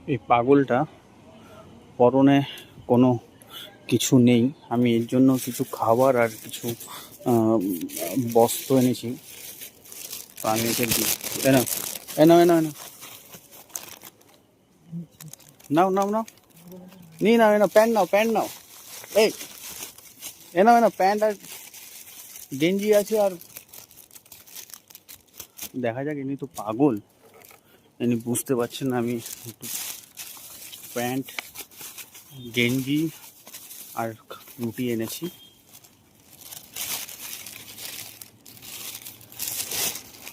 এই পাগলটা পরনে কোনো কিছু নেই। আমি এর জন্য কিছু খাবার আর কিছু বস্ত্র এনেছি। তো আমি একে দিই। এনাও এনাও এনাও এনাও নাও নাও নাও নিয়ে নাও, এনাও প্যান্ট নাও, প্যান্ট নাও। এই এনাও এনাও প্যান্ট আর গেঞ্জি আছে। আর দেখা যাক, ইনি তো পাগল, ইনি বুঝতে পারছেন না। আমি একটু প্যান্ট, গেঞ্জি আর রুটি এনেছি।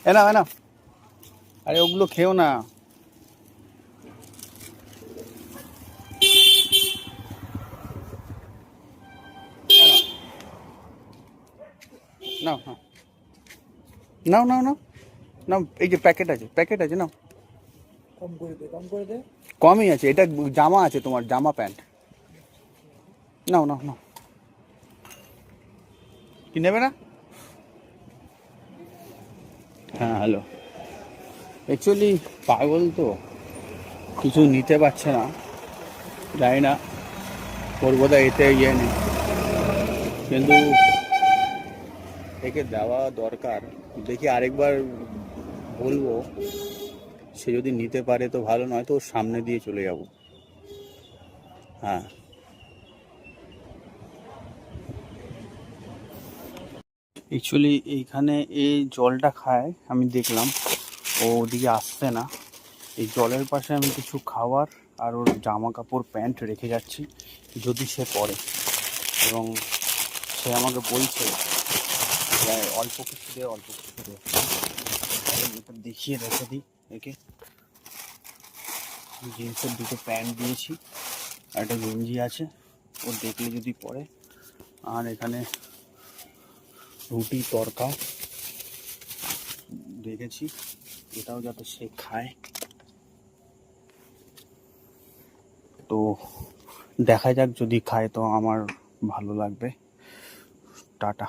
এনাও এনাও, আরে ওগুলো খেও না। নাও হ্যাঁ, নাও নাও নাও নাও, এই যে প্যাকেট আছে, প্যাকেট আছে, নাও। কম করে দে, কম করে দে। কমই আছে, এটা জামা আছে, তোমার জামা প্যান্ট। নাও নাও নাও, কি নেবে না? হ্যাঁ হ্যালো। অ্যাকচুয়ালি পাগল তো, কিছু নিতে পারছে না, জানি না ওর বোধহয় এতে ইয়ে নেই, কিন্তু একে দেওয়া দরকার। দেখি আরেকবার বলবো, সে যদি নিতে পারে তো ভালো, নয় তো ওর সামনে দিয়ে চলে যাব। হ্যাঁ, অ্যাকচুয়ালি এইখানে এই জলটা খায়, আমি দেখলাম ও ওদিকে আসছে না। এই জলের পাশে আমি কিছু খাবার আর ওর জামা কাপড় প্যান্ট রেখে যাচ্ছি, যদি সে পরে। এবং সে আমাকে বলছে যে অল্প কিছু দে, অল্প কিছু দে। এটা দেখিয়ে রেখে দিই একে। জিন্সের দুটো প্যান্ট দিয়েছি আর একটা গেঞ্জি আছে, ও দেখলে যদি পরে। আর এখানে রুটি তরকা রেখেছি, এটাও যাতে সে খায়। তো দেখা যাক, যদি খায় তো আমার ভালো লাগবে। টাটা।